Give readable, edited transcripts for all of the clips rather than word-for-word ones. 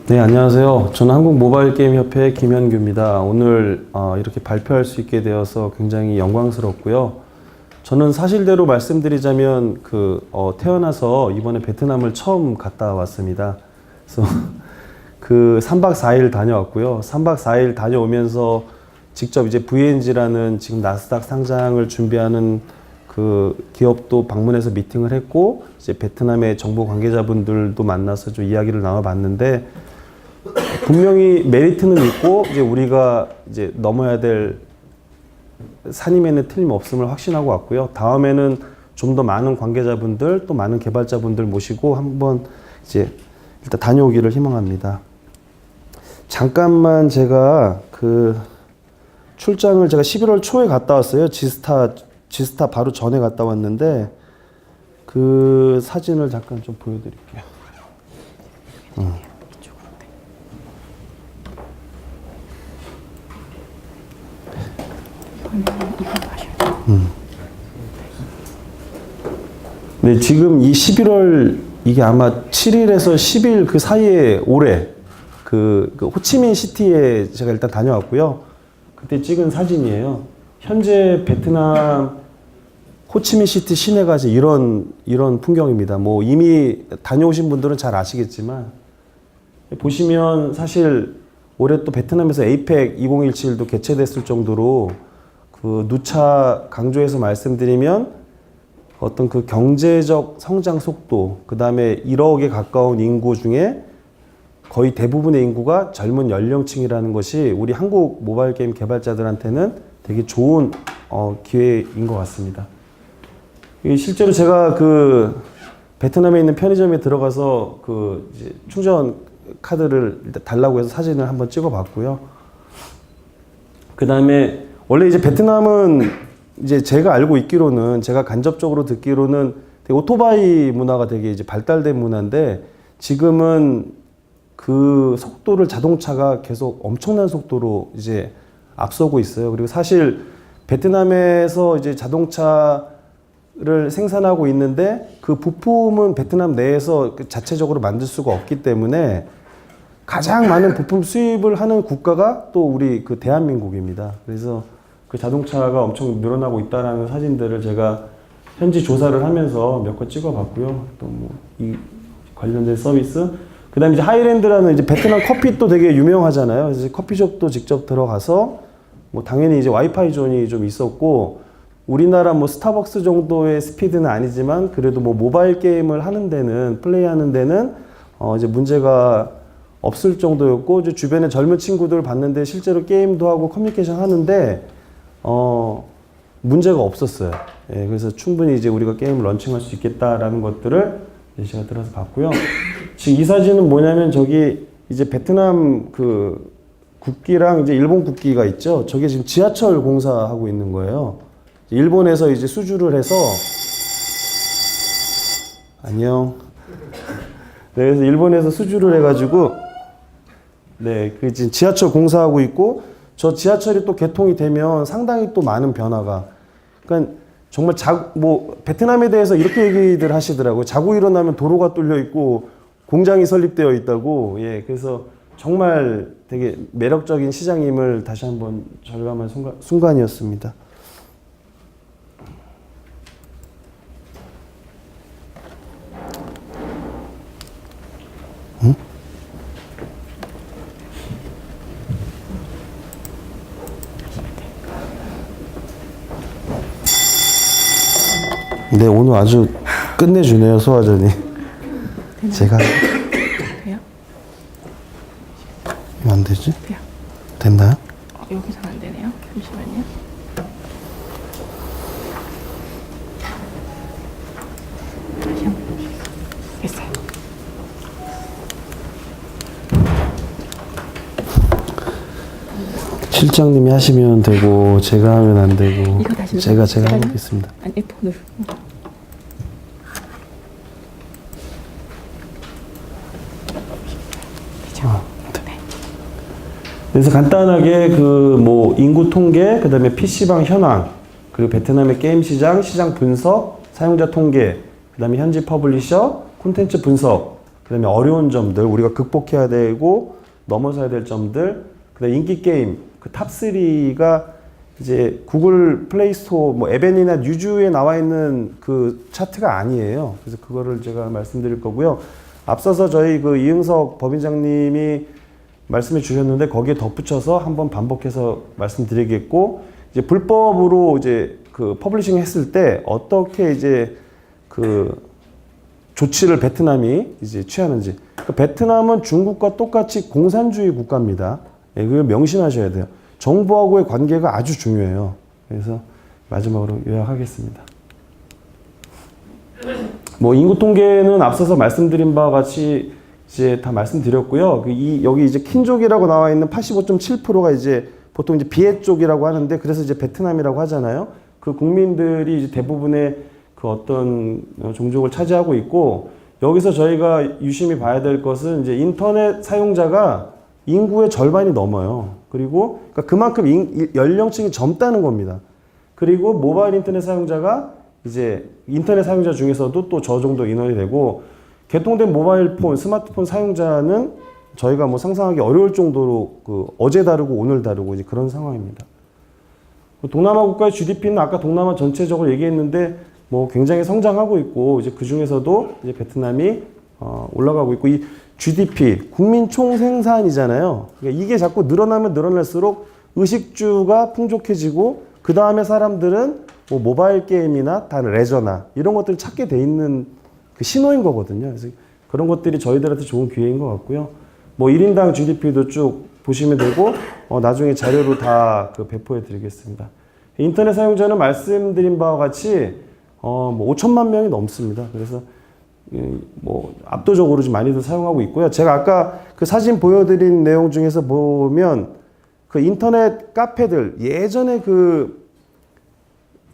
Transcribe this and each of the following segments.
네, 안녕하세요. 저는 한국모바일게임협회 김현규입니다. 오늘 이렇게 발표할 수 있게 되어서 굉장히 영광스럽고요. 저는 사실대로 말씀드리자면 태어나서 이번에 베트남을 처음 갔다 왔습니다. 그래서 3박 4일 다녀왔고요. 3박 4일 다녀오면서 직접 이제 VNG라는 지금 나스닥 상장을 준비하는 그 기업도 방문해서 미팅을 했고, 이제 베트남의 정보 관계자분들도 만나서 좀 이야기를 나눠봤는데, 분명히 메리트는 있고, 이제 우리가 이제 넘어야 될 산임에는 틀림없음을 확신하고 왔고요. 다음에는 좀 더 많은 관계자분들, 또 많은 개발자분들 모시고 한번 이제 일단 다녀오기를 희망합니다. 잠깐만 제가 출장을 제가 11월 초에 갔다 왔어요. 지스타 바로 전에 갔다 왔는데 그 사진을 잠깐 좀 보여드릴게요. 네, 지금 이 11월 이게 아마 7일에서 10일 그 사이에 올해 그 호치민 시티에 제가 일단 다녀왔고요. 그때 찍은 사진이에요. 현재 베트남 호치민 시티 시내가 이런 풍경입니다. 뭐 이미 다녀오신 분들은 잘 아시겠지만 보시면 사실 올해 또 베트남에서 에이펙 2017도 개최됐을 정도로 누차 강조해서 말씀드리면 어떤 경제적 성장 속도, 그 다음에 1억에 가까운 인구 중에 거의 대부분의 인구가 젊은 연령층이라는 것이 우리 한국 모바일 게임 개발자들한테는 되게 좋은 기회인 것 같습니다. 실제로 제가 베트남에 있는 편의점에 들어가서 이제 충전 카드를 일단 달라고 해서 사진을 한번 찍어봤고요. 그 다음에 원래 이제 베트남은 이제 제가 알고 있기로는, 제가 간접적으로 듣기로는 되게 오토바이 문화가 되게 이제 발달된 문화인데, 지금은 그 속도를 자동차가 계속 엄청난 속도로 이제 앞서고 있어요. 그리고 사실 베트남에서 이제 자동차를 생산하고 있는데 그 부품은 베트남 내에서 자체적으로 만들 수가 없기 때문에 가장 많은 부품 수입을 하는 국가가 또 우리 대한민국입니다. 그래서 그 자동차가 엄청 늘어나고 있다라는 사진들을 제가 현지 조사를 하면서 몇 건 찍어봤고요. 또 이 관련된 서비스. 그 다음에 이제 하이랜드라는 이제 베트남 커피도 되게 유명하잖아요. 그래서 커피숍도 직접 들어가서 당연히 이제 와이파이 존이 좀 있었고, 우리나라 스타벅스 정도의 스피드는 아니지만 그래도 모바일 게임을 하는 데는, 플레이하는 데는 이제 문제가 없을 정도였고, 이제 주변에 젊은 친구들 봤는데 실제로 게임도 하고 커뮤니케이션 하는데 문제가 없었어요. 예, 그래서 충분히 이제 우리가 게임을 런칭할 수 있겠다라는 것들을 이제 제가 들어서 봤고요. 지금 이 사진은 뭐냐면 저기 이제 베트남 국기랑 이제 일본 국기가 있죠. 저게 지금 지하철 공사하고 있는 거예요. 일본에서 이제 수주를 해서 안녕. 네, 그래서 일본에서 수주를 해가지고 지금 지하철 공사하고 있고, 저 지하철이 또 개통이 되면 상당히 또 많은 변화가, 그러니까 정말 베트남에 대해서 이렇게 얘기들 하시더라고요. 자고 일어나면 도로가 뚫려 있고 공장이 설립되어 있다고. 예, 그래서 정말 되게 매력적인 시장임을 다시 한번 절감한 순간이었습니다. 네, 오늘 아주 끝내주네요, 소화전이. 제가. 돼요? 왜 안 되지? 돼요. 됐나요? 여기서는 안 되네요. 잠시만요. 다시 한번. 됐어요. 실장님이 하시면 되고 제가 하면 안 되고. 이거 다시 제가 해보겠습니다. 아니, F 누르. 그래서 간단하게 인구 통계, 그 다음에 PC방 현황, 그리고 베트남의 게임 시장 분석, 사용자 통계, 그 다음에 현지 퍼블리셔, 콘텐츠 분석, 그다음에 어려운 점들, 우리가 극복해야 되고 넘어서야 될 점들, 그다음에 인기 게임 그 탑3가 이제 구글 플레이 스토어 뭐 에벤이나 뉴즈에 나와 있는 그 차트가 아니에요. 그래서 그거를 제가 말씀드릴 거고요. 앞서서 저희 그 이응석 법인장님이 말씀해 주셨는데 거기에 덧붙여서 한번 반복해서 말씀드리겠고, 이제 불법으로 이제 그 퍼블리싱 했을 때 어떻게 이제 그 조치를 베트남이 이제 취하는지. 그러니까 베트남은 중국과 똑같이 공산주의 국가입니다. 예, 그걸 명심하셔야 돼요. 정부하고의 관계가 아주 중요해요. 그래서 마지막으로 요약하겠습니다. 뭐 인구 통계는 앞서서 말씀드린 바와 같이 이제 다 말씀드렸고요. 여기 이제 킨족이라고 나와 있는 85.7%가 이제 보통 이제 비해 쪽이라고 하는데, 그래서 이제 베트남이라고 하잖아요. 그 국민들이 이제 대부분의 그 어떤 종족을 차지하고 있고, 여기서 저희가 유심히 봐야 될 것은 이제 인터넷 사용자가 인구의 절반이 넘어요. 그리고 그러니까 그만큼 연령층이 젊다는 겁니다. 그리고 모바일 인터넷 사용자가 이제 인터넷 사용자 중에서도 또 저 정도 인원이 되고, 개통된 모바일 폰, 스마트폰 사용자는 저희가 뭐 상상하기 어려울 정도로 그 어제 다르고 오늘 다르고 이제 그런 상황입니다. 동남아 국가의 GDP는 아까 동남아 전체적으로 얘기했는데 뭐 굉장히 성장하고 있고, 이제 그 중에서도 이제 베트남이 올라가고 있고, 이 GDP 국민 총생산이잖아요. 그러니까 이게 자꾸 늘어나면 늘어날수록 의식주가 풍족해지고, 그 다음에 사람들은 뭐 모바일 게임이나 다른 레저나 이런 것들을 찾게 돼 있는 그 신호인 거거든요. 그래서 그런 것들이 저희들한테 좋은 기회인 것 같고요. 뭐 1인당 GDP도 쭉 보시면 되고, 나중에 자료로 다 그 배포해 드리겠습니다. 인터넷 사용자는 말씀드린 바와 같이 뭐 5천만 명이 넘습니다. 그래서 뭐 압도적으로 좀 많이들 사용하고 있고요. 제가 아까 그 사진 보여드린 내용 중에서 보면 그 인터넷 카페들 예전에 그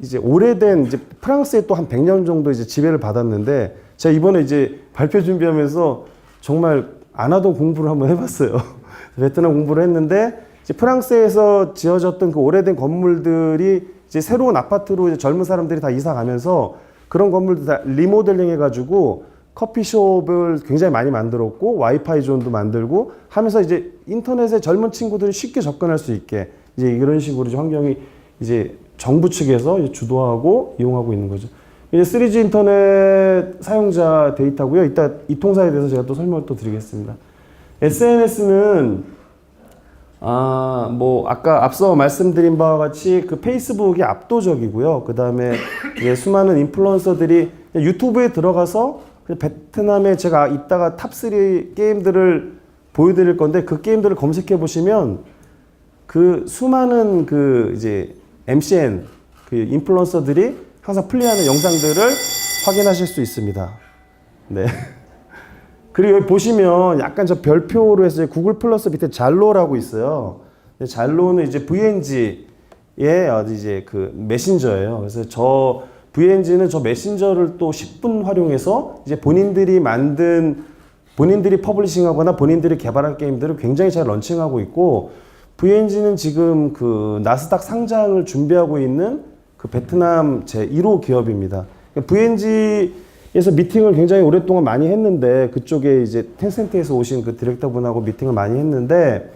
이제 오래된 이제 프랑스에 또 한 100년 정도 이제 지배를 받았는데, 제가 이번에 이제 발표 준비하면서 정말 안 하던 공부를 한번 해봤어요. 베트남 공부를 했는데, 이제 프랑스에서 지어졌던 그 오래된 건물들이 이제 새로운 아파트로 이제 젊은 사람들이 다 이사 가면서 그런 건물들 다 리모델링 해가지고 커피숍을 굉장히 많이 만들었고, 와이파이 존도 만들고 하면서 이제 인터넷에 젊은 친구들이 쉽게 접근할 수 있게 이제 이런 식으로 이제 환경이 이제 정부 측에서 이제 주도하고 이용하고 있는 거죠. 이제 3G 인터넷 사용자 데이터고요. 이따 이 통사에 대해서 제가 또 설명을 또 드리겠습니다. SNS는 뭐 아까 앞서 말씀드린 바와 같이 그 페이스북이 압도적이고요. 그 다음에 수많은 인플루언서들이 유튜브에 들어가서 베트남에 제가 이따가 탑3 게임들을 보여드릴 건데, 그 게임들을 검색해 보시면 그 수많은 그 이제 MCN 그 인플루언서들이 항상 플레이하는 영상들을 확인하실 수 있습니다. 네. 그리고 여기 보시면 약간 저 별표로 해서 구글 플러스 밑에 잘로라고 있어요. 잘로는 이제 VNG의 이제 그 메신저예요. 그래서 저 VNG는 저 메신저를 또 10분 활용해서 이제 본인들이 퍼블리싱하거나 본인들이 개발한 게임들을 굉장히 잘 런칭하고 있고, VNG는 지금 그 나스닥 상장을 준비하고 있는 그 베트남 제1호 기업입니다. VNG에서 미팅을 굉장히 오랫동안 많이 했는데, 그쪽에 이제 텐센트에서 오신 그 디렉터분하고 미팅을 많이 했는데,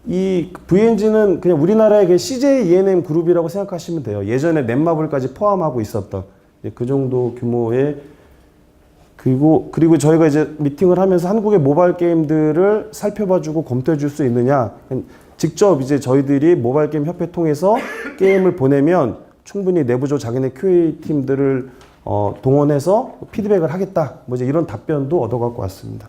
이 VNG는 그냥 우리나라의 그 CJ ENM 그룹이라고 생각하시면 돼요. 예전에 넷마블까지 포함하고 있었던 그 정도 규모의. 그리고 저희가 이제 미팅을 하면서 한국의 모바일 게임들을 살펴봐주고 검토해줄 수 있느냐, 직접 이제 저희들이 모바일 게임 협회 통해서 게임을 보내면 충분히 내부적으로 자기네 QA 팀들을 동원해서 피드백을 하겠다, 뭐 이제 이런 답변도 얻어갖고 왔습니다.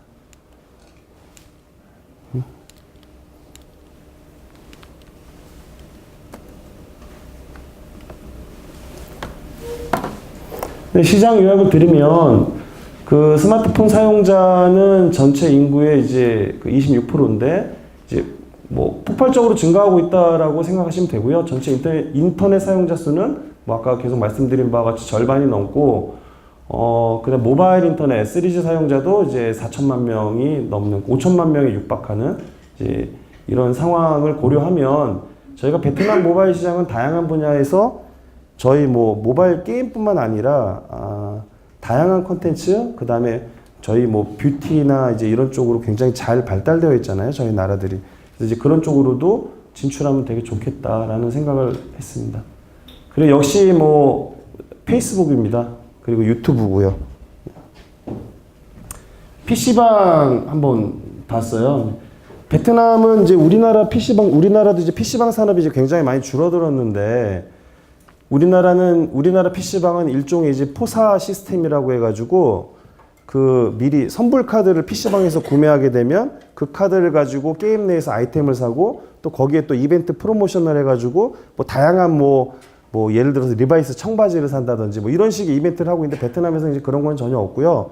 네, 시장 요약을 드리면, 그 스마트폰 사용자는 전체 인구의 이제 그 26%인데, 이제 뭐 폭발적으로 증가하고 있다라고 생각하시면 되고요. 전체 인터넷 사용자 수는 뭐 아까 계속 말씀드린 바와 같이 절반이 넘고, 그다음 모바일 인터넷 3G 사용자도 이제 4천만 명이 넘는 5천만 명에 육박하는 이제 이런 상황을 고려하면, 저희가 베트남 모바일 시장은 다양한 분야에서 저희 뭐 모바일 게임뿐만 아니라 다양한 콘텐츠, 그 다음에 저희 뭐 뷰티나 이제 이런 쪽으로 굉장히 잘 발달되어 있잖아요. 저희 나라들이. 그래서 이제 그런 쪽으로도 진출하면 되게 좋겠다라는 생각을 했습니다. 그리고 역시 뭐 페이스북입니다. 그리고 유튜브고요. PC방 한번 봤어요. 베트남은 이제 우리나라도 이제 PC방 산업이 이제 굉장히 많이 줄어들었는데, 우리나라 PC방은 일종의 이제 포사 시스템이라고 해가지고, 그 미리 선불 카드를 PC방에서 구매하게 되면 그 카드를 가지고 게임 내에서 아이템을 사고, 또 거기에 또 이벤트 프로모션을 해가지고, 뭐 다양한 뭐 예를 들어서 리바이스 청바지를 산다든지 뭐 이런 식의 이벤트를 하고 있는데, 베트남에서는 이제 그런 건 전혀 없고요.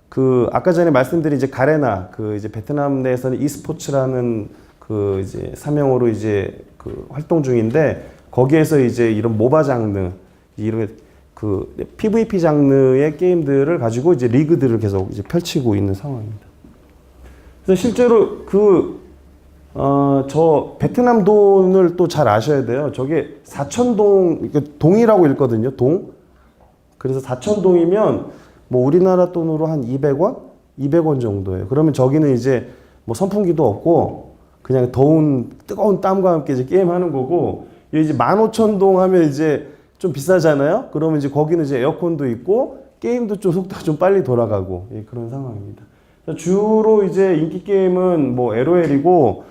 그 아까 전에 말씀드린 이제 가레나, 그 이제 베트남 내에서는 e스포츠라는 그 이제 사명으로 이제 그 활동 중인데, 거기에서 이제 이런 모바 장르, 이런 그 PVP 장르의 게임들을 가지고 이제 리그들을 계속 이제 펼치고 있는 상황입니다. 그래서 실제로 저 베트남 돈을 또 잘 아셔야 돼요. 저게 4,000동, 동이라고 읽거든요. 동. 그래서 4,000동이면 뭐 우리나라 돈으로 한 200원? 200원 정도예요. 그러면 저기는 이제 뭐 선풍기도 없고 그냥 뜨거운 땀과 함께 이제 게임하는 거고, 이제 15,000동 하면 이제 좀 비싸잖아요. 그러면 이제 거기는 이제 에어컨도 있고 게임도 좀 속도가 좀 빨리 돌아가고, 예, 그런 상황입니다. 주로 이제 인기 게임은 뭐 LOL이고,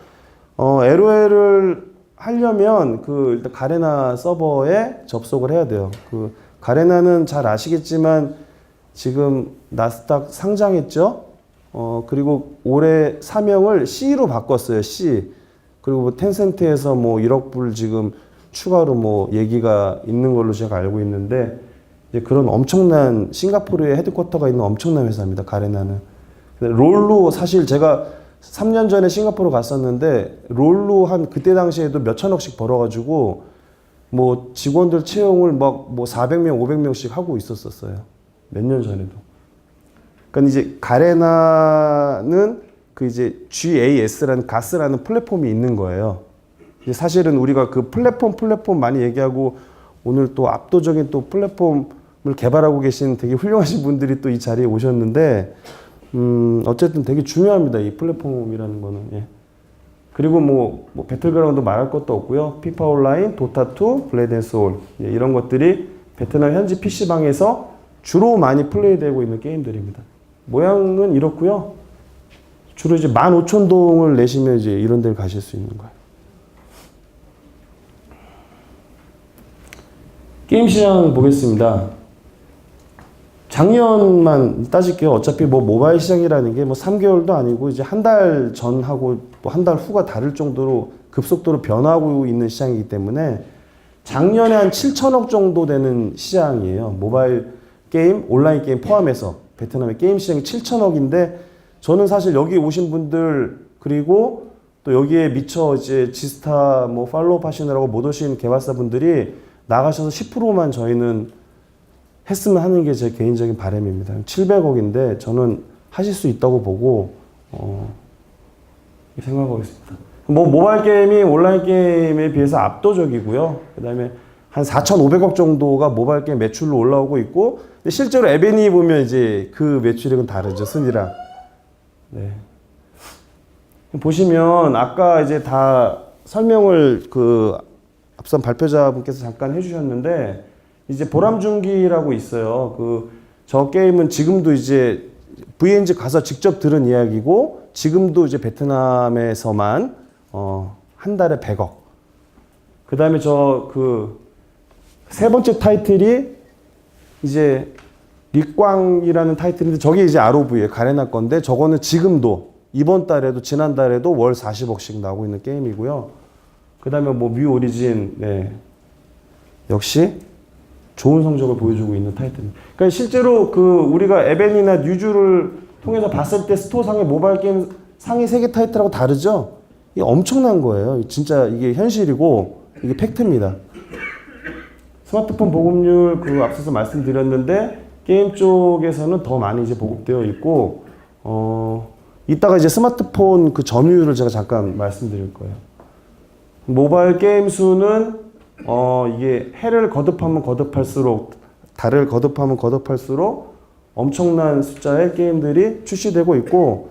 LOL을 하려면 그 일단 가레나 서버에 접속을 해야 돼요. 그 가레나는 잘 아시겠지만 지금 나스닥 상장했죠. 그리고 올해 사명을 C로 바꿨어요. C. 그리고 뭐 텐센트에서 뭐 1억 불 지금 추가로 뭐 얘기가 있는 걸로 제가 알고 있는데, 이제 그런 엄청난 싱가포르에 헤드쿼터가 있는 엄청난 회사입니다. 가레나는. 롤로 사실 제가 3년 전에 싱가포르 갔었는데 롤로 한 그때 당시에도 몇 천억씩 벌어가지고 뭐 직원들 채용을 막 뭐 400명, 500명씩 하고 있었어요. 몇 년 전에도. 그러니까 이제 가레나는 그 이제 GAS라는 가스라는 플랫폼이 있는 거예요. 이제 사실은 우리가 그 플랫폼 많이 얘기하고, 오늘 또 압도적인 또 플랫폼을 개발하고 계신 되게 훌륭하신 분들이 또 이 자리에 오셨는데, 어쨌든 되게 중요합니다. 이 플랫폼이라는 거는. 예. 그리고 뭐 배틀그라운드 말할 것도 없고요. 피파 온라인, 도타2, 블레드 앤 소울, 예, 이런 것들이 베트남 현지 PC방에서 주로 많이 플레이되고 있는 게임들입니다. 모양은 이렇고요. 주로 이제 15,000동을 내시면 이제 이런 데를 가실 수 있는 거예요. 게임 시장 보겠습니다. 작년만 따질게요. 어차피 뭐 모바일 시장이라는 게 뭐 3개월도 아니고 이제 한 달 전하고 뭐 한 달 후가 다를 정도로 급속도로 변화하고 있는 시장이기 때문에, 작년에 한 7천억 정도 되는 시장이에요. 모바일 게임, 온라인 게임 포함해서 베트남의 게임 시장이 7천억인데, 저는 사실 여기 오신 분들, 그리고 또 여기에 미처 이제 지스타 뭐 팔로우 하시느라고 못 오신 개발사분들이 나가셔서 10%만 저희는 했으면 하는 게 제 개인적인 바람입니다. 700억인데 저는 하실 수 있다고 보고 생각하고 있습니다. 뭐 모바일 게임이 온라인 게임에 비해서 압도적이고요. 그다음에 한 4,500억 정도가 모바일 게임 매출로 올라오고 있고, 근데 실제로 에베니 보면 이제 그 매출액은 다르죠, 순위랑. 네. 보시면 아까 이제 다 설명을 그 앞선 발표자분께서 잠깐 해주셨는데, 이제 보람중기라고 있어요. 저 게임은 지금도 이제 VNG 가서 직접 들은 이야기고, 지금도 이제 베트남에서만 한 달에 100억. 그 다음에 세 번째 타이틀이 이제 리꽝이라는 타이틀인데, 저게 이제 ROV예요. 가레나 건데, 저거는 지금도 이번 달에도 지난달에도 월 40억씩 나오고 있는 게임이고요. 그 다음에 뭐 뮤 오리진, 네. 역시 좋은 성적을 보여주고 있는 타이틀입니다. 그러니까 실제로 우리가 에벤이나 뉴즈를 통해서 봤을 때 스토어상의 모바일 게임 상위 3개 타이틀하고 다르죠? 이게 엄청난 거예요. 진짜 이게 현실이고 이게 팩트입니다. 스마트폰 보급률 앞서서 말씀드렸는데, 게임 쪽에서는 더 많이 이제 보급되어 있고, 이따가 이제 스마트폰 점유율을 제가 잠깐 말씀드릴 거예요. 모바일 게임 수는 이게 해를 거듭하면 거듭할수록 달을 거듭하면 거듭할수록 엄청난 숫자의 게임들이 출시되고 있고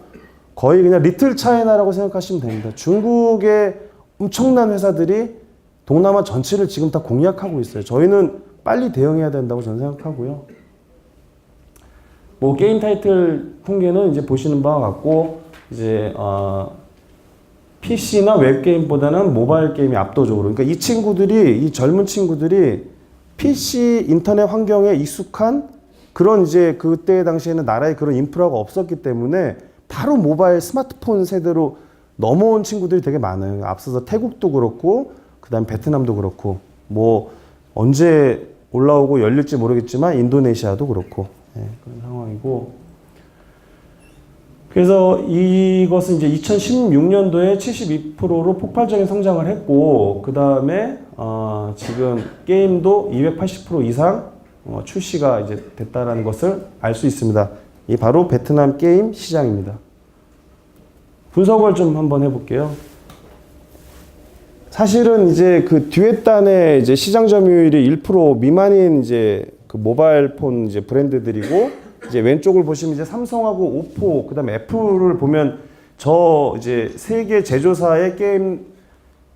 거의 그냥 리틀 차이나라고 생각하시면 됩니다. 중국의 엄청난 회사들이 동남아 전체를 지금 다 공략하고 있어요. 저희는 빨리 대응해야 된다고 저는 생각하고요. 뭐 게임 타이틀 통계는 이제 보시는 바와 같고 이제 PC나 웹게임보다는 모바일 게임이 압도적으로. 그러니까 이 친구들이, 이 젊은 친구들이 PC 인터넷 환경에 익숙한 그런 이제 그때 당시에는 나라에 그런 인프라가 없었기 때문에 바로 모바일 스마트폰 세대로 넘어온 친구들이 되게 많아요. 앞서서 태국도 그렇고, 그 다음 베트남도 그렇고, 뭐 언제 올라오고 열릴지 모르겠지만 인도네시아도 그렇고, 네, 그런 상황이고. 그래서 이것은 이제 2016년도에 72%로 폭발적인 성장을 했고, 그 다음에 지금 게임도 280% 이상 출시가 이제 됐다라는 것을 알 수 있습니다. 이 바로 베트남 게임 시장입니다. 분석을 좀 한번 해볼게요. 사실은 이제 그 듀엣단의 이제 시장 점유율이 1% 미만인 이제 그 모바일 폰 이제 브랜드들이고, 이제 왼쪽을 보시면 이제 삼성하고 오포, 그다음에 애플을 보면 저 이제 세계 제조사의 게임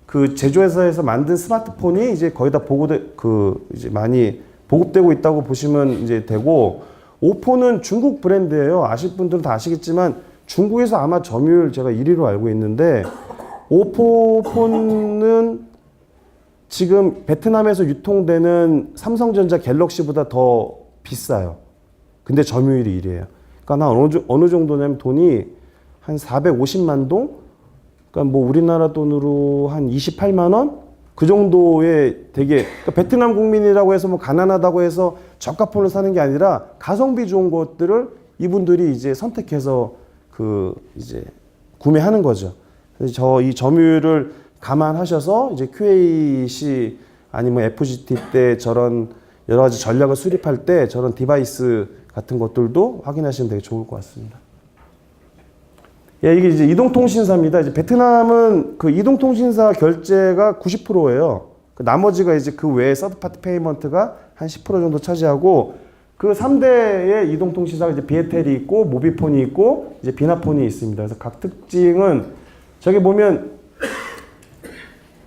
그 제조회사에서 만든 스마트폰이 이제 거의 다 이제 많이 보급되고 있다고 보시면 이제 되고, 오포는 중국 브랜드예요. 아실 분들은 다 아시겠지만 중국에서 아마 점유율 제가 1위로 알고 있는데, 오포 폰은 지금 베트남에서 유통되는 삼성전자 갤럭시보다 더 비싸요. 근데 점유율이 1위예요. 그러니까 어느 정도냐면 돈이 한 450만 동? 그러니까 뭐 우리나라 돈으로 한 28만 원? 그 정도의 되게, 그러니까 베트남 국민이라고 해서 뭐 가난하다고 해서 저가폰을 사는 게 아니라 가성비 좋은 것들을 이분들이 이제 선택해서 그 이제 구매하는 거죠. 그래서 이 점유율을 감안하셔서 이제 QAC 아니면 FGT 때 저런 여러 가지 전략을 수립할 때 저런 디바이스 같은 것들도 확인하시면 되게 좋을 것 같습니다. 예, 이게 이제 이동통신사입니다. 이제 베트남은 그 이동통신사 결제가 90%예요. 그 나머지가 이제 그 외에 서드파티 페이먼트가 한 10% 정도 차지하고, 그 3대의 이동통신사가 이제 비에텔이 있고, 모비폰이 있고, 이제 비나폰이 있습니다. 그래서 각 특징은 저기 보면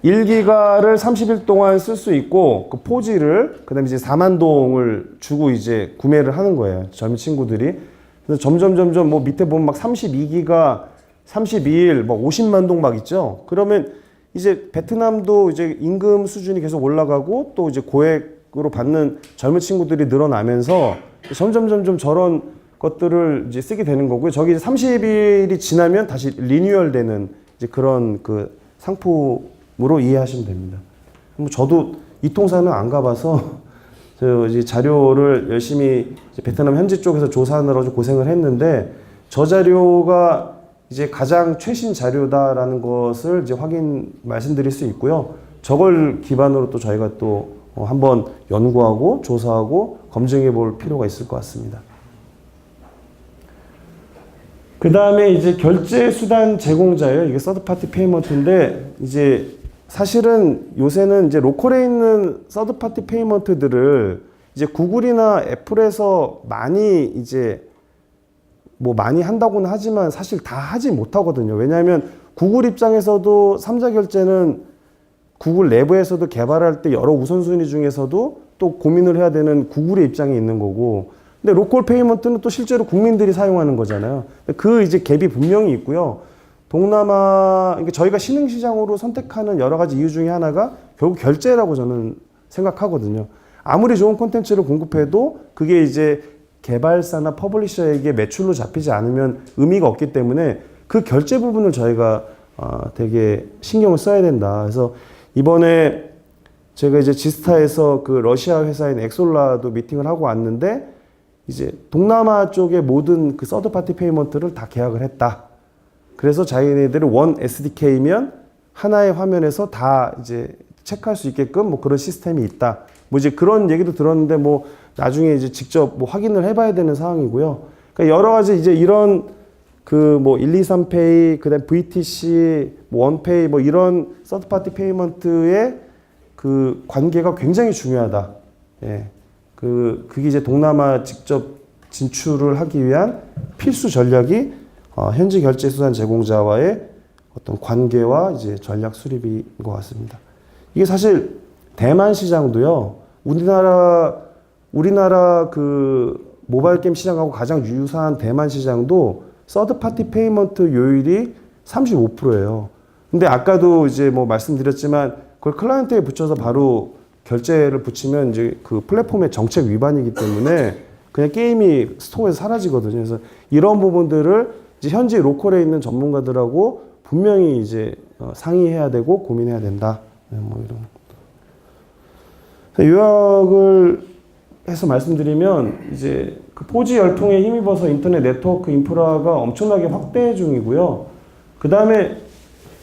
1기가를 30일 동안 쓸 수 있고, 그 포지를, 그 다음에 이제 4만 동을 주고 이제 구매를 하는 거예요. 젊은 친구들이. 그래서 점점 뭐 밑에 보면 막 32기가, 32일, 뭐 50만 동 막 있죠. 그러면 이제 베트남도 이제 임금 수준이 계속 올라가고 또 이제 고액으로 받는 젊은 친구들이 늘어나면서 점점 저런 것들을 이제 쓰게 되는 거고요. 저기 이제 30일이 지나면 다시 리뉴얼 되는 이제 그런 그 상품으로 이해하시면 됩니다. 뭐 저도 이 통사는 안 가봐서 저 이제 자료를 열심히 이제 베트남 현지 쪽에서 조사하느라 좀 고생을 했는데, 저 자료가 이제 가장 최신 자료다라는 것을 이제 말씀드릴 수 있고요. 저걸 기반으로 또 저희가 또 한번 연구하고 조사하고 검증해 볼 필요가 있을 것 같습니다. 그 다음에 이제 결제 수단 제공자예요. 이게 서드파티 페이먼트인데, 이제 사실은 요새는 이제 로컬에 있는 서드파티 페이먼트들을 이제 구글이나 애플에서 많이 이제 뭐 많이 한다고는 하지만 사실 다 하지 못하거든요. 왜냐하면 구글 입장에서도 3자 결제는 구글 내부에서도 개발할 때 여러 우선순위 중에서도 또 고민을 해야 되는 구글의 입장이 있는 거고, 근데 로컬 페이먼트는 또 실제로 국민들이 사용하는 거잖아요. 그 이제 갭이 분명히 있고요. 동남아, 그러니까 저희가 신흥시장으로 선택하는 여러 가지 이유 중에 하나가 결국 결제라고 저는 생각하거든요. 아무리 좋은 콘텐츠를 공급해도 그게 이제 개발사나 퍼블리셔에게 매출로 잡히지 않으면 의미가 없기 때문에 그 결제 부분을 저희가 되게 신경을 써야 된다. 그래서 이번에 제가 이제 지스타에서 그 러시아 회사인 엑솔라도 미팅을 하고 왔는데, 이제 동남아 쪽의 모든 그 서드파티 페이먼트를 다 계약을 했다. 그래서 자기네들은 원 SDK면 하나의 화면에서 다 이제 체크할 수 있게끔 뭐 그런 시스템이 있다. 뭐 이제 그런 얘기도 들었는데, 뭐 나중에 이제 직접 뭐 확인을 해봐야 되는 상황이고요. 그러니까 여러 가지 이제 이런 그 뭐 123페이, 그다음 VTC, 뭐 원페이 뭐 이런 서드파티 페이먼트의 그 관계가 굉장히 중요하다. 예. 그게 이제 동남아 직접 진출을 하기 위한 필수 전략이 현지 결제 수단 제공자와의 어떤 관계와 이제 전략 수립인 것 같습니다. 이게 사실 대만 시장도요, 우리나라 그 모바일 게임 시장하고 가장 유사한 대만 시장도 서드 파티 페이먼트 요율이 35%예요. 근데 아까도 이제 뭐 말씀드렸지만 그걸 클라이언트에 붙여서 바로 결제를 붙이면 이제 그 플랫폼의 정책 위반이기 때문에 그냥 게임이 스토어에서 사라지거든요. 그래서 이런 부분들을 이제 현지 로컬에 있는 전문가들하고 분명히 이제 상의해야 되고 고민해야 된다. 뭐 이런. 요약을 해서 말씀드리면 이제 그 4G 열풍에 힘입어서 인터넷 네트워크 인프라가 엄청나게 확대 중이고요. 그 다음에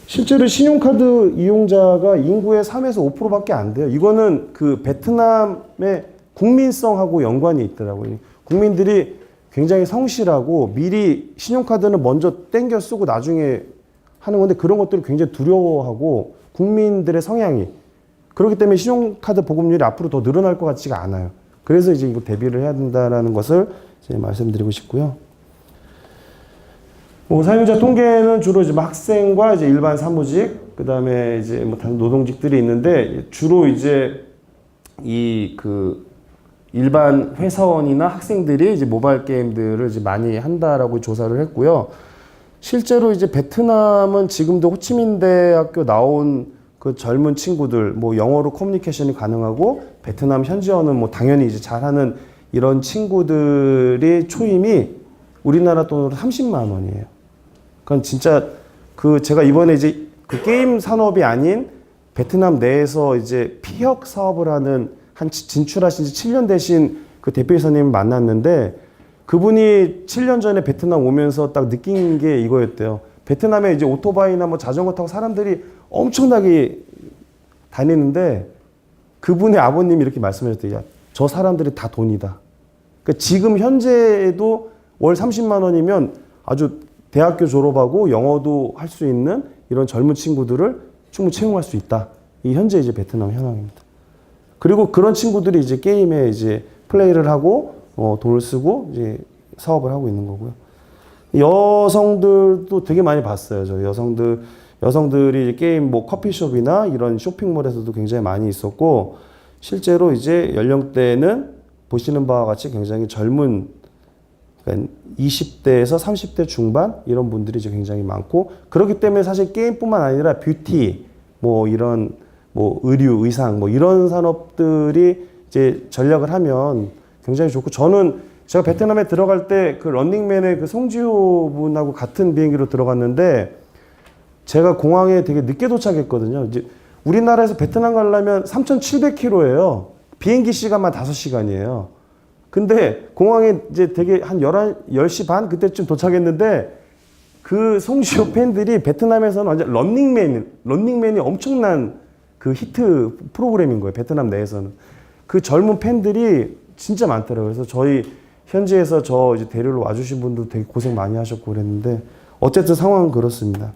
실제로 신용카드 이용자가 인구의 3에서 5%밖에 안 돼요. 이거는 그 베트남의 국민성하고 연관이 있더라고요. 국민들이 굉장히 성실하고 미리 신용카드는 먼저 땡겨 쓰고 나중에 하는 건데 그런 것들을 굉장히 두려워하고 국민들의 성향이 그렇기 때문에 신용카드 보급률이 앞으로 더 늘어날 것 같지가 않아요. 그래서 이제 이거 대비를 해야 된다라는 것을 이제 말씀드리고 싶고요. 사용자 통계는 주로 이제 학생과 이제 일반 사무직, 그 다음에 이제 뭐 노동직들이 있는데 주로 이제 이 그 일반 회사원이나 학생들이 이제 모바일 게임들을 이제 많이 한다라고 조사를 했고요. 실제로 이제 베트남은 지금도 호치민 대학교 나온 그 젊은 친구들, 뭐 영어로 커뮤니케이션이 가능하고 베트남 현지어는 뭐 당연히 이제 잘하는 이런 친구들의 초임이 우리나라 돈으로 30만 원이에요. 그건 진짜 그 제가 이번에 이제 그 게임 산업이 아닌 베트남 내에서 이제 피혁 사업을 하는 한 진출하신 지 7년 되신 그 대표이사님을 만났는데 그분이 7년 전에 베트남 오면서 딱 느낀 게 이거였대요. 베트남에 이제 오토바이나 뭐 자전거 타고 사람들이 엄청나게 다니는데 그분의 아버님이 이렇게 말씀하셨대요. 야, 저 사람들이 다 돈이다. 그러니까 지금 현재에도 월 30만 원이면 아주 대학교 졸업하고 영어도 할 수 있는 이런 젊은 친구들을 충분히 채용할 수 있다. 이 현재 이제 베트남 현황입니다. 그리고 그런 친구들이 이제 게임에 이제 플레이를 하고 돈을 쓰고 이제 사업을 하고 있는 거고요. 여성들도 되게 많이 봤어요. 저 여성들이 게임 뭐 커피숍이나 이런 쇼핑몰에서도 굉장히 많이 있었고 실제로 이제 연령대는 보시는 바와 같이 굉장히 젊은 그러니까 20대에서 30대 중반 이런 분들이 이제 굉장히 많고 그렇기 때문에 사실 게임뿐만 아니라 뷰티 뭐 이런 뭐 의류, 의상 뭐 이런 산업들이 이제 전략을 하면 굉장히 좋고 저는 제가 베트남에 들어갈 때 그 런닝맨의 그 송지효 분하고 같은 비행기로 들어갔는데 제가 공항에 되게 늦게 도착했거든요. 이제 우리나라에서 베트남 가려면 3,700km예요. 비행기 시간만 5시간이에요. 근데 공항에 이제 되게 한 10시 반 그때쯤 도착했는데 그 송지효 팬들이 베트남에서는 완전 런닝맨이 엄청난 그 히트 프로그램인 거예요. 베트남 내에서는. 그 젊은 팬들이 진짜 많더라고요. 그래서 저희 현지에서 저 이제 데리러 와주신 분도 되게 고생 많이 하셨고 그랬는데 어쨌든 상황은 그렇습니다.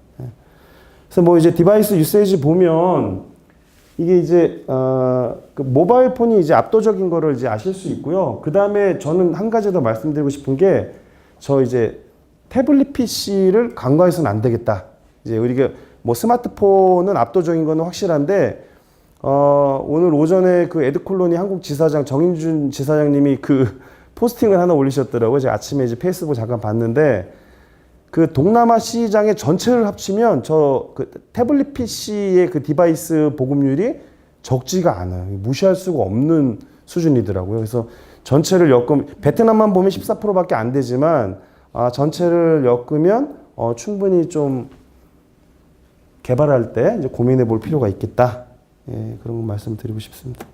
그래서 뭐 이제 디바이스 유세이지 보면 이게 이제 그 모바일 폰이 이제 압도적인 거를 이제 아실 수 있고요. 그 다음에 저는 한 가지 더 말씀드리고 싶은 게 저 이제 태블릿 PC를 간과해서는 안 되겠다. 이제 우리가 뭐 스마트폰은 압도적인 거는 확실한데 오늘 오전에 그 에드콜로니 한국 지사장 정인준 지사장님이 그 포스팅을 하나 올리셨더라고요. 제가 아침에 이제 페이스북 잠깐 봤는데 그 동남아 시장의 전체를 합치면 저 그 태블릿 PC의 그 디바이스 보급률이 적지가 않아요. 무시할 수가 없는 수준이더라고요. 그래서 전체를 베트남만 보면 14%밖에 안 되지만 전체를 엮으면 충분히 좀 개발할 때 이제 고민해 볼 필요가 있겠다. 예, 그런 거 말씀드리고 싶습니다.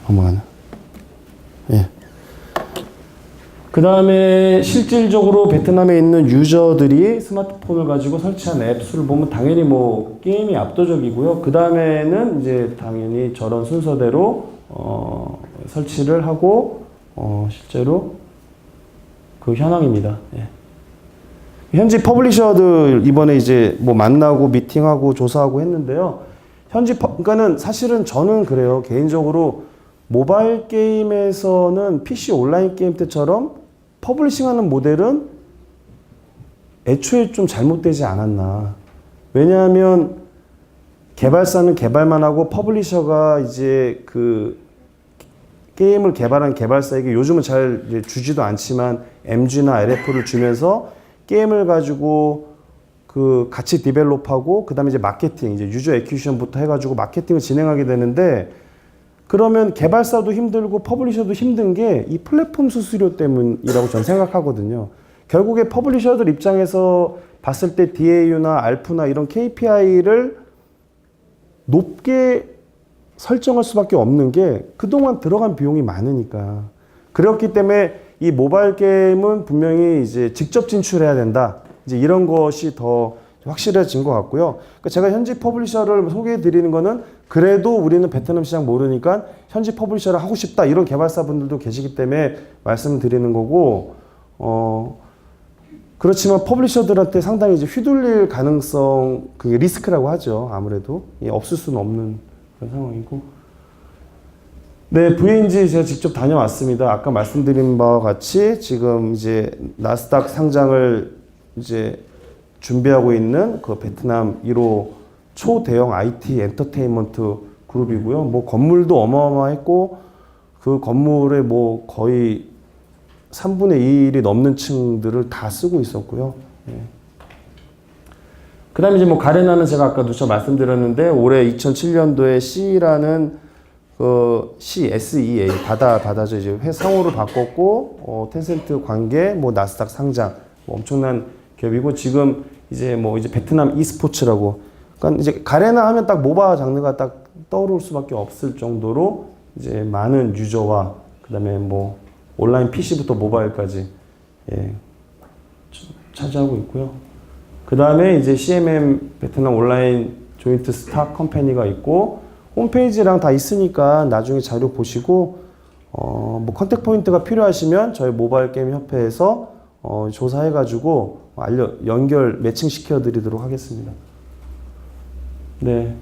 넘어가나? 예. 그 다음에 실질적으로 베트남에 있는 유저들이 스마트폰을 가지고 설치한 앱 수를 보면 당연히 뭐 게임이 압도적이고요. 그 다음에는 이제 당연히 저런 순서대로 설치를 하고 실제로 그 현황입니다. 예. 현지 퍼블리셔들 이번에 이제 뭐 만나고 미팅하고 조사하고 했는데요. 그러니까는 사실은 저는 그래요. 개인적으로 모바일 게임에서는 PC 온라인 게임 때처럼 퍼블리싱하는 모델은 애초에 좀 잘못되지 않았나. 왜냐하면 개발사는 개발만 하고 퍼블리셔가 이제 그 게임을 개발한 개발사에게 요즘은 잘 이제 주지도 않지만 MG나 LF를 주면서 게임을 가지고 그 같이 디벨롭하고 그다음에 이제 마케팅, 이제 유저 애퀴시션부터 해가지고 마케팅을 진행하게 되는데 그러면 개발사도 힘들고 퍼블리셔도 힘든 게 이 플랫폼 수수료 때문이라고 저는 생각하거든요. 결국에 퍼블리셔들 입장에서 봤을 때 DAU나 알프나 이런 KPI를 높게 설정할 수밖에 없는 게 그동안 들어간 비용이 많으니까. 그렇기 때문에 이 모바일 게임은 분명히 이제 직접 진출해야 된다. 이제 이런 것이 더 확실해진 것 같고요. 그러니까 제가 현지 퍼블리셔를 소개해 드리는 거는 그래도 우리는 베트남 시장 모르니까 현지 퍼블리셔를 하고 싶다. 이런 개발사분들도 계시기 때문에 말씀을 드리는 거고, 그렇지만 퍼블리셔들한테 상당히 이제 휘둘릴 가능성, 그게 리스크라고 하죠. 아무래도. 없을 수는 없는 그런 상황이고. 네, VNG 제가 직접 다녀왔습니다. 아까 말씀드린 바와 같이 지금 이제 나스닥 상장을 이제 준비하고 있는 그 베트남 1호 초대형 IT 엔터테인먼트 그룹이고요. 뭐 건물도 어마어마했고 그 건물에 뭐 거의 3분의 2일이 넘는 층들을 다 쓰고 있었고요. 예. 그 다음에 이제 뭐 가레나는 제가 아까 누차 말씀드렸는데 올해 2007년도에 C라는 그 CSEA 바다죠. 이제 회상호를 바꿨고 텐센트 관계 뭐 나스닥 상장 뭐 엄청난 기업이고 지금 이제 뭐 이제 베트남 e스포츠라고 그러니까 이제 가레나 하면 딱 모바 장르가 딱 떠오를 수밖에 없을 정도로 이제 많은 유저와 그다음에 뭐 온라인 PC부터 모바일까지 예, 차지하고 있고요. 그 다음에 이제 CMM 베트남 온라인 조인트 스탁 컴퍼니가 있고 홈페이지랑 다 있으니까 나중에 자료 보시고 뭐 컨택 포인트가 필요하시면 저희 모바일 게임 협회에서 조사해가지고 연결 매칭 시켜드리도록 하겠습니다. 네,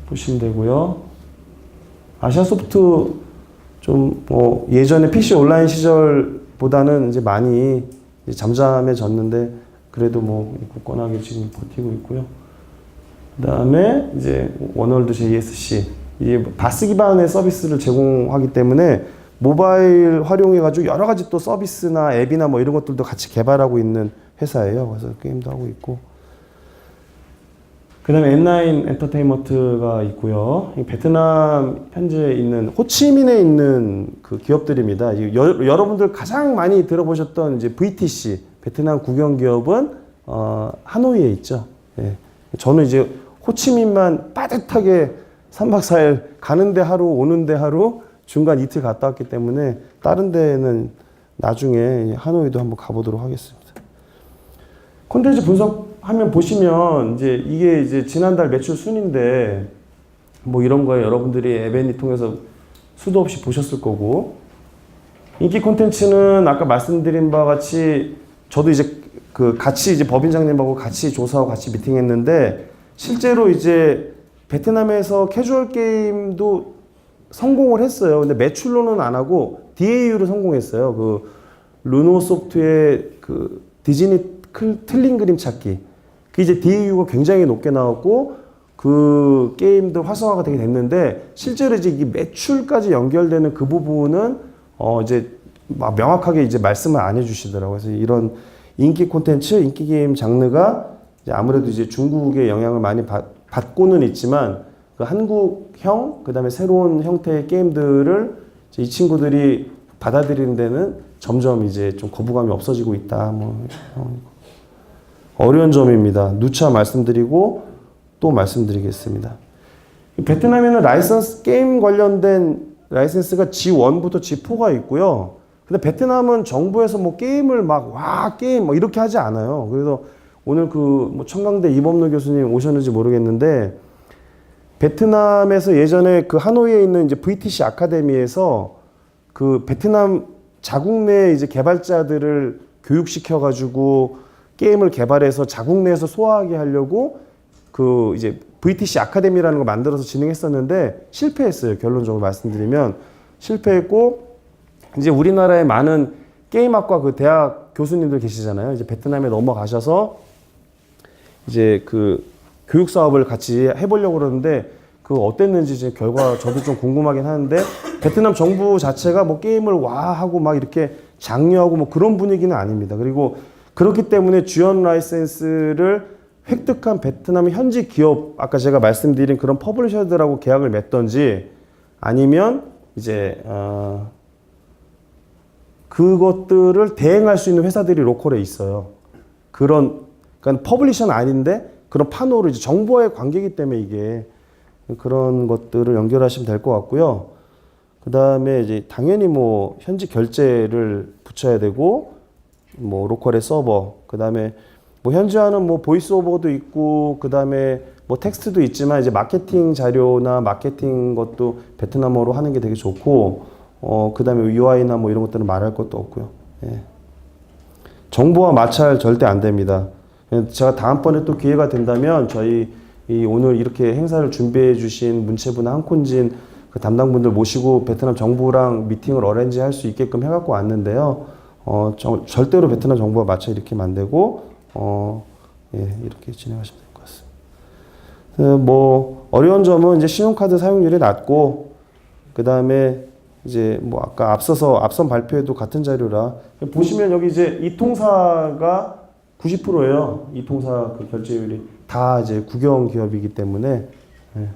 보시면 되고요. 아시아소프트 좀 뭐 예전에 PC 온라인 시절보다는 이제 많이 이제 잠잠해졌는데 그래도 뭐 굳건하게 지금 버티고 있고요. 그다음에 이제 원월드 JSC 이게 바스 기반의 서비스를 제공하기 때문에 모바일 활용해가지고 여러 가지 또 서비스나 앱이나 뭐 이런 것들도 같이 개발하고 있는 회사예요. 그래서 게임도 하고 있고. 그 다음에 N9 엔터테인먼트가 있고요. 베트남 현재 있는 호치민에 있는 그 기업들입니다. 여러분들 가장 많이 들어보셨던 이제 VTC, 베트남 국영 기업은 하노이에 있죠. 예. 저는 이제 호치민만 빠듯하게 3박 4일 가는데 하루, 오는데 하루, 중간 이틀 갔다 왔기 때문에 다른 데는 나중에 하노이도 한번 가보도록 하겠습니다. 콘텐츠 분석하면 보시면 이제 이게 이제 지난달 매출 순인데 뭐 이런 거에 여러분들이 에벤이 통해서 수도 없이 보셨을 거고 인기 콘텐츠는 아까 말씀드린 바와 같이 저도 이제 그 같이 이제 법인장님하고 같이 조사하고 같이 미팅했는데 실제로 이제 베트남에서 캐주얼 게임도 성공을 했어요. 근데 매출로는 안 하고 DAU로 성공했어요. 그 루노소프트의 그 디즈니 틀린 그림 찾기. 그 이제 DAU가 굉장히 높게 나왔고 그 게임도 활성화가 되게 됐는데 실제로 이제 이 매출까지 연결되는 그 부분은 이제 막 명확하게 이제 말씀을 안 해주시더라고요. 그래서 이런 인기 콘텐츠, 인기 게임 장르가 이제 아무래도 이제 중국의 영향을 많이 받고는 있지만 그 한국형 그다음에 새로운 형태의 게임들을 이제 이 친구들이 받아들이는 데는 점점 이제 좀 거부감이 없어지고 있다. 뭐 어려운 점입니다. 누차 말씀드리고 또 말씀드리겠습니다. 베트남에는 라이선스 게임 관련된 라이선스가 G1부터 G4가 있고요. 근데 베트남은 정부에서 뭐 게임을 막 게임 뭐 이렇게 하지 않아요. 그래서 오늘 그 뭐 청강대 이범로 교수님 오셨는지 모르겠는데 베트남에서 예전에 그 하노이에 있는 이제 VTC 아카데미에서 그 베트남 자국 내 이제 개발자들을 교육시켜 가지고 게임을 개발해서 자국 내에서 소화하게 하려고 그 이제 VTC 아카데미라는 거 만들어서 진행했었는데 실패했어요. 결론적으로 말씀드리면 실패했고 이제 우리나라에 많은 게임학과 그 대학 교수님들 계시잖아요. 이제 베트남에 넘어가셔서 이제 그 교육 사업을 같이 해보려고 그러는데 그 어땠는지 이제 결과 저도 좀 궁금하긴 하는데 베트남 정부 자체가 뭐 게임을 와 하고 막 이렇게 장려하고 뭐 그런 분위기는 아닙니다. 그리고 그렇기 때문에 주연 라이센스를 획득한 베트남 현지 기업 아까 제가 말씀드린 그런 퍼블리셔들하고 계약을 맺던지 아니면 이제 그것들을 대행할 수 있는 회사들이 로컬에 있어요. 그런 그러니까 퍼블리셔는 아닌데 그런 판호를 이제 정보와의 관계이기 때문에 이게 그런 것들을 연결하시면 될 것 같고요. 그 다음에 이제 당연히 뭐 현지 결제를 붙여야 되고 뭐 로컬의 서버, 그 다음에 뭐 현지화는 뭐 보이스 오버도 있고 그 다음에 뭐 텍스트도 있지만 이제 마케팅 자료나 마케팅 것도 베트남어로 하는 게 되게 좋고 그 다음에 UI나 뭐 이런 것들은 말할 것도 없고요. 예. 정보와 마찰 절대 안 됩니다. 제가 다음번에 또 기회가 된다면 저희 이 오늘 이렇게 행사를 준비해 주신 문체부나 한콘진 그 담당분들 모시고 베트남 정부랑 미팅을 어레인지 할 수 있게끔 해갖고 왔는데요. 절대로 베트남 정부와 마찰 이렇게 만들고 예, 이렇게 진행하시면 될 것 같습니다. 뭐 어려운 점은 이제 신용카드 사용률이 낮고 그 다음에 이제 뭐 아까 앞선 발표에도 같은 자료라 보시면 여기 이제 이통사가 90%예요. 이통사 그 결제율이 다 이제 국영 기업이기 때문에 예.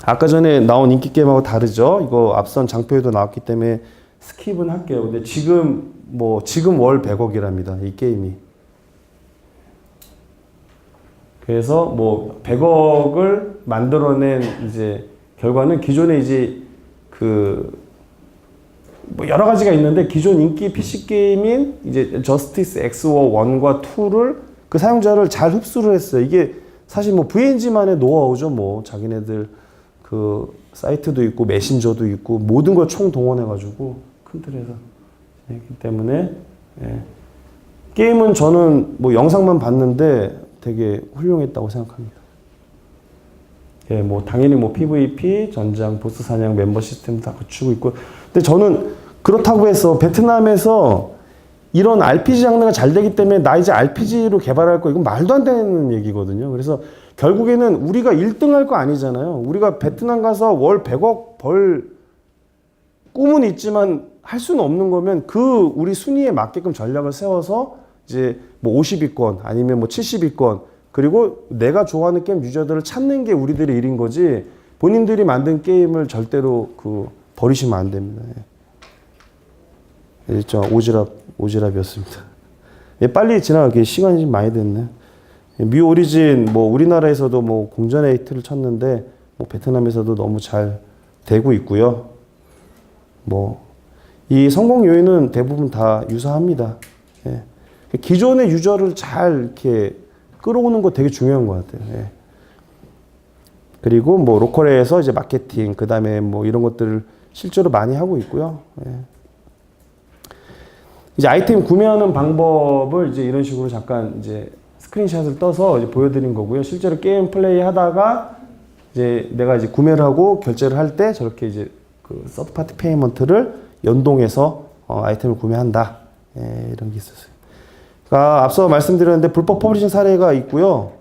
아까 전에 나온 인기 게임하고 다르죠. 이거 앞선 장표에도 나왔기 때문에 스킵은 할게요. 근데 지금 월 100억이랍니다. 이 게임이. 그래서 뭐 100억을 만들어낸 이제 결과는 기존에 이제 뭐 여러 가지가 있는데 기존 인기 PC 게임인 이제 저스티스 엑스워 1과 2를 그 사용자를 잘 흡수를 했어요. 이게 사실 뭐 VNG만의 노하우죠. 뭐 자기네들 그 사이트도 있고 메신저도 있고 모든 걸 총 동원해가지고 큰 틀에서 했기 때문에 예. 게임은 저는 뭐 영상만 봤는데 되게 훌륭했다고 생각합니다. 예, 뭐 당연히 뭐 PVP, 전장, 보스 사냥, 멤버 시스템 다 갖추고 있고, 근데 저는 그렇다고 해서 베트남에서 이런 RPG 장르가 잘 되기 때문에 나 이제 RPG로 개발할 거 이건 말도 안 되는 얘기거든요. 그래서 결국에는 우리가 1등 할 거 아니잖아요. 우리가 베트남 가서 월 100억 벌 꿈은 있지만 할 수는 없는 거면 그 우리 순위에 맞게끔 전략을 세워서 이제 뭐 50위권 아니면 뭐 70위권 그리고 내가 좋아하는 게임 유저들을 찾는 게 우리들의 일인 거지 본인들이 만든 게임을 절대로 버리시면 안 됩니다. 예, 오지랖이었습니다. 예, 빨리 지나가게 시간이 좀 많이 됐네. 뮤 오리진 뭐 우리나라에서도 뭐 공전의 히트를 쳤는데 뭐 베트남에서도 너무 잘 되고 있고요. 뭐 이 성공 요인은 대부분 다 유사합니다. 예. 기존의 유저를 잘 이렇게 끌어오는 거 되게 중요한 것 같아요. 예. 그리고 뭐 로컬에서 이제 마케팅, 그 다음에 뭐 이런 것들을 실제로 많이 하고 있고요. 예. 이제 아이템 구매하는 방법을 이제 이런 식으로 잠깐 이제 스크린샷을 떠서 이제 보여드린 거고요. 실제로 게임 플레이 하다가 이제 내가 이제 구매를 하고 결제를 할 때 저렇게 이제 그 서드 파티 페이먼트를 연동해서 아이템을 구매한다. 예, 이런 게 있었어요. 그러니까 앞서 말씀드렸는데 불법 퍼블리싱 사례가 있고요.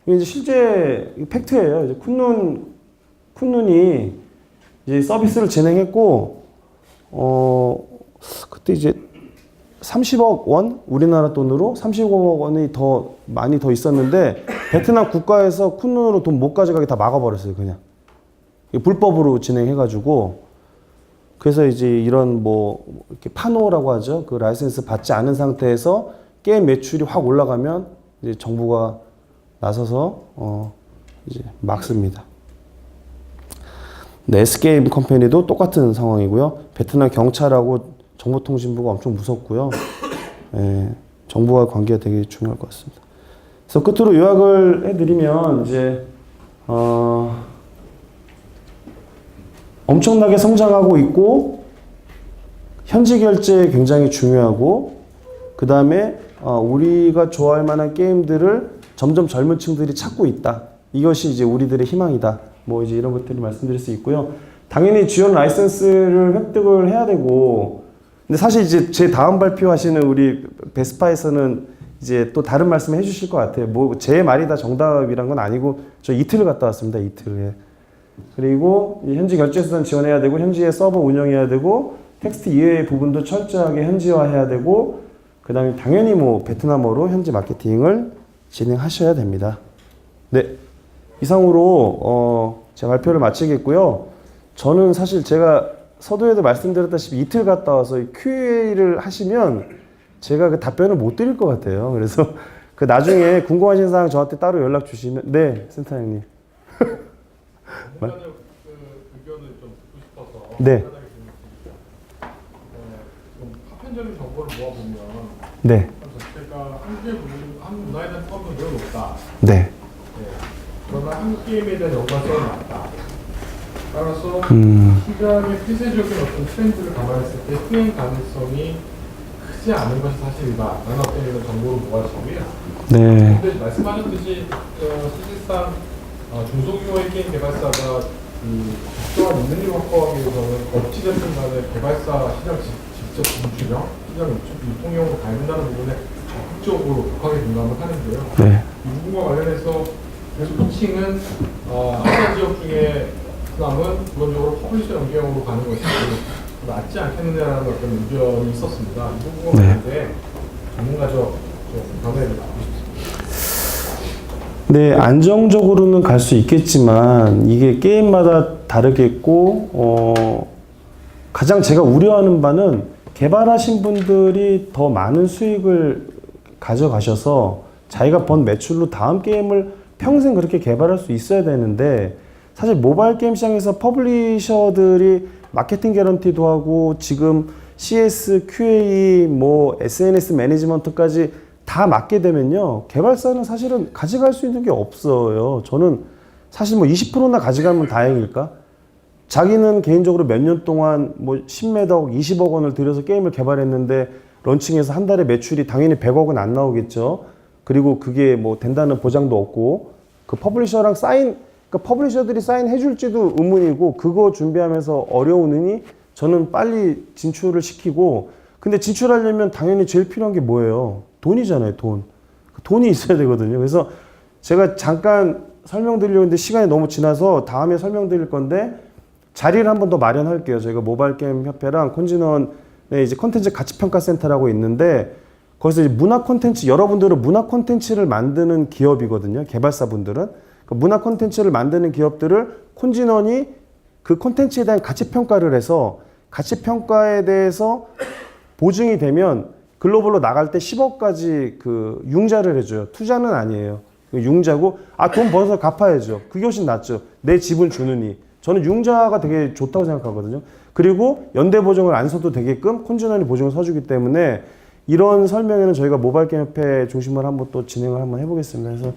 이게 이제 실제 팩트예요. 이제 쿤눈이 이제 서비스를 진행했고, 그때 이제 30억 원? 우리나라 돈으로 30억 원이 많이 더 있었는데, 베트남 국가에서 쿤눈으로 돈 못 가져가게 다 막아버렸어요, 그냥. 불법으로 진행해가지고. 그래서 이제 이런 뭐, 이렇게 파노라고 하죠. 그 라이센스 받지 않은 상태에서 게임 매출이 확 올라가면 이제 정부가 나서서 이제 막습니다. 네, S게임 컴퍼니도 똑같은 상황이고요. 베트남 경찰하고 정보통신부가 엄청 무섭고요. 예, 정부와 관계가 되게 중요할 것 같습니다. 그래서 끝으로 요약을 해드리면 이제 엄청나게 성장하고 있고 현지 결제 굉장히 중요하고 그 다음에 우리가 좋아할 만한 게임들을 점점 젊은 층들이 찾고 있다. 이것이 이제 우리들의 희망이다. 뭐 이제 이런 것들을 말씀드릴 수 있고요. 당연히 지원 라이선스를 획득을 해야 되고, 근데 사실 이제 제 다음 발표하시는 우리 베스파에서는 이제 또 다른 말씀 해주실 것 같아요. 뭐 제 말이 다 정답이란 건 아니고 저 이틀을 갔다 왔습니다. 이틀에. 그리고 이 현지 결제수단 지원해야 되고 현지의 서버 운영해야 되고 텍스트 이외의 부분도 철저하게 현지화해야 되고 그 다음에 당연히 뭐 베트남어로 현지 마케팅을 진행하셔야 됩니다. 네, 이상으로 제 발표를 마치겠고요. 저는 사실 제가 서두에도 말씀드렸다시피 이틀 갔다 와서 QA를 하시면 제가 그 답변을 못 드릴 것 같아요. 그래서 그 나중에 궁금하신 사항 저한테 따로 연락 주시면. 네, 센터장님. 전문가적 의견을 좀 듣고 싶어서 네. 좀 파편적인 정보를 모아보면 네. 자체가 한국 문화에 대한 포함도는 매우 높다. 네. 네. 그러나 한국 게임에 대한 연관성은 낮다. 따라서 시장의 폐쇄적인 어떤 트렌드를 감안했을 때 수행 가능성이 크지 않은 것이 사실이다. 라는 어떤 이런 정보를 모아지고요. 네. 근데 말씀하셨듯이 사실상 중소규모의 게임 개발사가 적정한 임금을 확보하기 위해서는 어찌됐든 간에 개발사 시장 직접 진출형, 시장 유통형으로 가야 된다는 부분에 적극적으로 격하게 공감을 하는데요. 네. 이 부분과 관련해서 그래서 호칭은 아시아 지역 중에 베트남은 기본적으로 퍼블리셔 연계형으로 가는 것이 낫지 않겠느냐라는 어떤 의견이 있었습니다. 이 부분과 관련해 전문가적 좀 견해를 받고 싶습니다. 네, 안정적으로는 갈 수 있겠지만 이게 게임마다 다르겠고 가장 제가 우려하는 바는 개발하신 분들이 더 많은 수익을 가져가셔서 자기가 번 매출로 다음 게임을 평생 그렇게 개발할 수 있어야 되는데 사실 모바일 게임 시장에서 퍼블리셔들이 마케팅 개런티도 하고 지금 CS, QA, 뭐 SNS 매니지먼트까지 다 맡게 되면요. 개발사는 사실은 가져갈 수 있는 게 없어요. 저는 사실 뭐 20%나 가져가면 다행일까? 자기는 개인적으로 몇 년 동안 뭐 10몇 억, 20억 원을 들여서 게임을 개발했는데 런칭해서 한 달에 매출이 당연히 100억은 안 나오겠죠. 그리고 그게 뭐 된다는 보장도 없고 그 퍼블리셔랑 그러니까 퍼블리셔들이 사인해 줄지도 의문이고 그거 준비하면서 어려우느니 저는 빨리 진출을 시키고 근데 진출하려면 당연히 제일 필요한 게 뭐예요? 돈이잖아요, 돈. 돈이 있어야 되거든요. 그래서 제가 잠깐 설명드리려고 했는데 시간이 너무 지나서 다음에 설명드릴 건데 자리를 한 번 더 마련할게요. 저희가 모바일 게임 협회랑 콘진원에 이제 콘텐츠 가치평가센터라고 있는데 거기서 이제 문화 콘텐츠, 여러분들은 문화 콘텐츠를 만드는 기업이거든요. 개발사분들은. 그 문화 콘텐츠를 만드는 기업들을 콘진원이 그 콘텐츠에 대한 가치평가를 해서 가치평가에 대해서 보증이 되면 글로벌로 나갈 때 10억까지 그 융자를 해줘요. 투자는 아니에요. 융자고, 돈 벌어서 갚아야죠. 그게 훨씬 낫죠. 내 집을 주느니. 저는 융자가 되게 좋다고 생각하거든요. 그리고 연대 보증을 안 써도 되게끔 콘진원이 보증을 서주기 때문에 이런 설명에는 저희가 모바일 게임 협회 중심으로 한번 또 진행을 한번 해보겠습니다. 그래서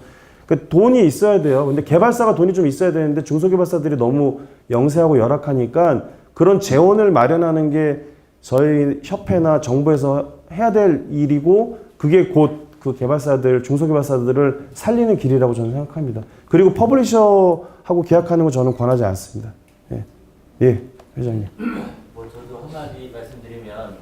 그 돈이 있어야 돼요. 근데 개발사가 돈이 좀 있어야 되는데 중소개발사들이 너무 영세하고 열악하니까 그런 재원을 마련하는 게 저희 협회나 정부에서 해야 될 일이고 그게 곧 그 개발사들, 중소개발사들을 살리는 길이라고 저는 생각합니다. 그리고 퍼블리셔하고 계약하는 거 저는 권하지 않습니다. 예, 예 회장님. 뭐 저도 한마디 말씀드리면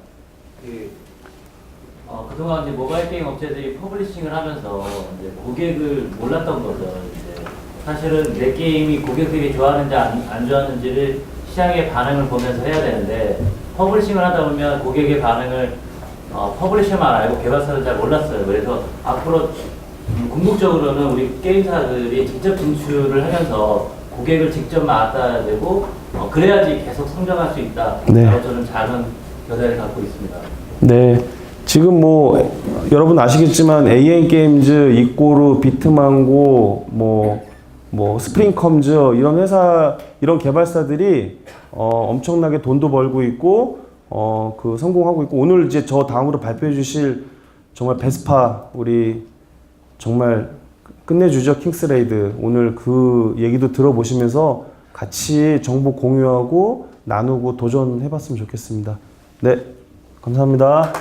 그동안 이제 모바일 게임 업체들이 퍼블리싱을 하면서 이제 고객을 몰랐던 거죠. 이제 사실은 내 게임이 고객들이 좋아하는지 안 좋아하는지를 시장의 반응을 보면서 해야 되는데 퍼블리싱을 하다 보면 고객의 반응을 퍼블리셔만 알고 개발사는 잘 몰랐어요. 그래서 앞으로 궁극적으로는 우리 게임사들이 직접 진출을 하면서 고객을 직접 맡아야 되고 그래야지 계속 성장할 수 있다. 네. 라고 저는 작은 견해를 갖고 있습니다. 네. 지금 뭐 여러분 아시겠지만 AN 게임즈, 이꼬르, 비트망고, 뭐 스프링컴즈 이런 회사 이런 개발사들이 엄청나게 돈도 벌고 있고 그 성공하고 있고 오늘 이제 저 다음으로 발표해 주실 정말 베스파 우리 정말 끝내주죠. 킹스레이드 오늘 그 얘기도 들어보시면서 같이 정보 공유하고 나누고 도전해봤으면 좋겠습니다. 네, 감사합니다.